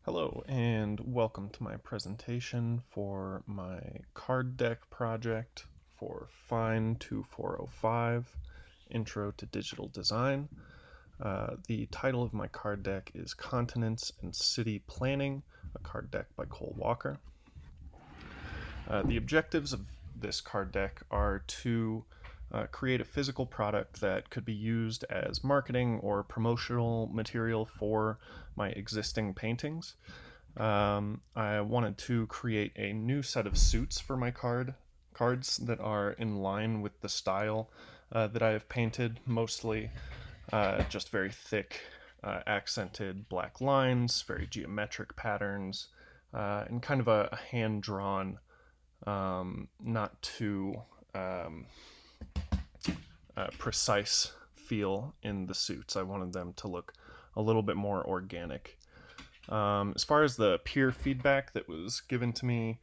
Hello and welcome to my presentation for my card deck project for Fine 2405, Intro to Digital Design. The title of my card deck is Continents and City Planning, a card deck by Cole Walker. The objectives of this card deck are to create a physical product that could be used as marketing or promotional material for my existing paintings. I wanted to create a new set of suits for my cards that are in line with the style that I have painted, mostly just very thick, accented black lines, very geometric patterns, and kind of a hand drawn, not too um, precise feel in the suits. I wanted them to look a little bit more organic. As far as the peer feedback that was given to me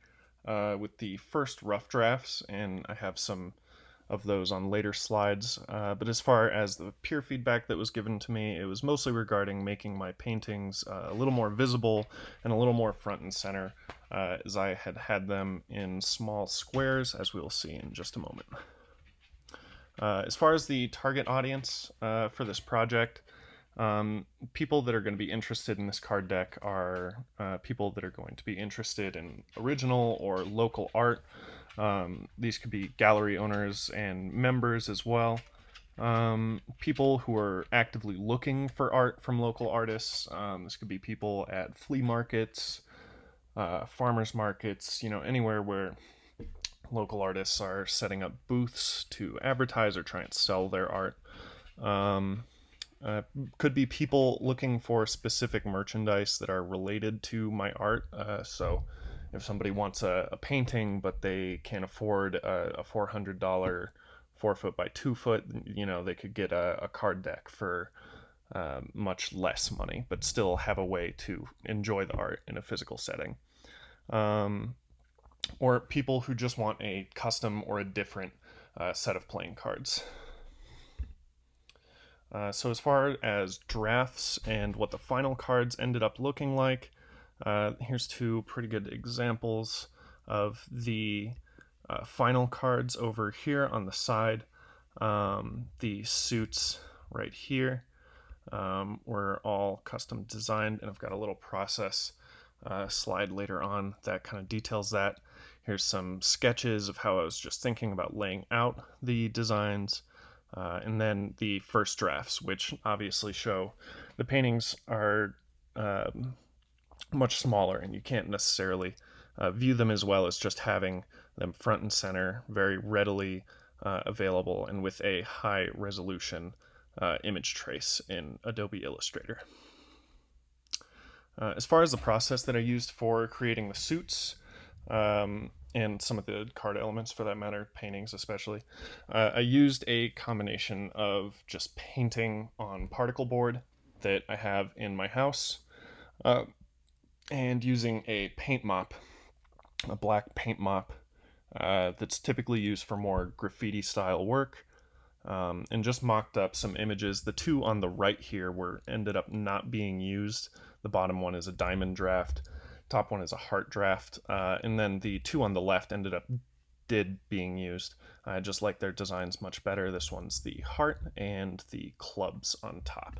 with the first rough drafts, and I have some of those on later slides, but as far as the peer feedback that was given to me, it was mostly regarding making my paintings a little more visible and a little more front and center, as I had had them in small squares, as we'll see in just a moment. As far as the target audience for this project, people that are going to be interested in this card deck are people that are going to be interested in original or local art. These could be gallery owners and members as well. People who are actively looking for art from local artists. This could be people at flea markets, farmers markets, anywhere where local artists are setting up booths to advertise or try and sell their art. Um, could be people looking for specific merchandise that are related to my art. So if somebody wants a painting but they can't afford a $400 4 foot by 2 foot, they could get a card deck for much less money, but still have a way to enjoy the art in a physical setting. Um, or people who just want a custom or a different set of playing cards. So as far as drafts and what the final cards ended up looking like, here's two pretty good examples of the final cards over here on the side. The suits right here were all custom designed, and I've got a little process slide later on that kind of details that. Here's some sketches of how I was just thinking about laying out the designs. And then the first drafts, which obviously show the paintings are much smaller, and you can't necessarily view them as well as just having them front and center, very readily available, and with a high resolution image trace in Adobe Illustrator. As far as the process that I used for creating the suits, and some of the card elements for that matter, paintings especially, I used a combination of just painting on particle board that I have in my house, uh, and using a paint mop, a black paint mop that's typically used for more graffiti style work. And just mocked up some images. The two on the right here were ended up not being used. The bottom one is a diamond draft, top one is a heart draft, and then the two on the left ended up being used. I just like their designs much better. This one's the heart and the clubs on top.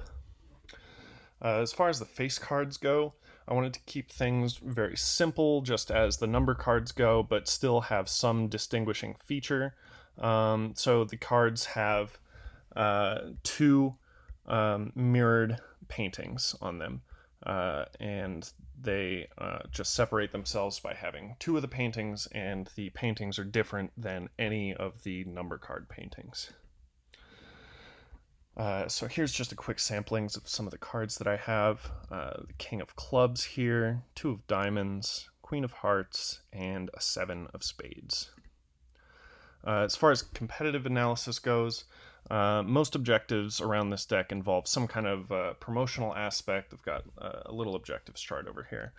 As far as the face cards go, I wanted to keep things very simple, just as the number cards go, but still have some distinguishing feature. So the cards have two mirrored paintings on them, and they just separate themselves by having two of the paintings, and the paintings are different than any of the number card paintings. So here's just a quick samplings of some of the cards that I have. The King of Clubs here, Two of Diamonds, Queen of Hearts, and a Seven of Spades. As far as competitive analysis goes, most objectives around this deck involve some kind of promotional aspect. I've got a little objectives chart over here.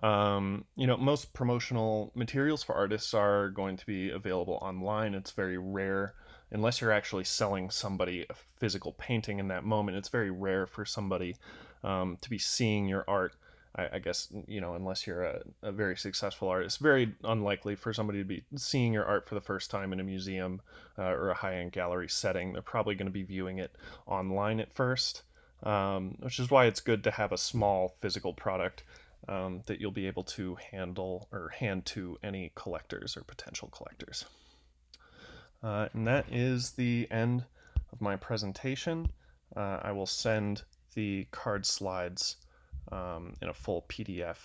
Most promotional materials for artists are going to be available online. It's very rare, unless you're actually selling somebody a physical painting in that moment, it's very rare for somebody to be seeing your art I guess, unless you're a very successful artist, very unlikely for somebody to be seeing your art for the first time in a museum or a high-end gallery setting. They're probably going to be viewing it online at first, which is why it's good to have a small physical product that you'll be able to handle or hand to any collectors or potential collectors. And that is the end of my presentation. I will send the card slides in a full PDF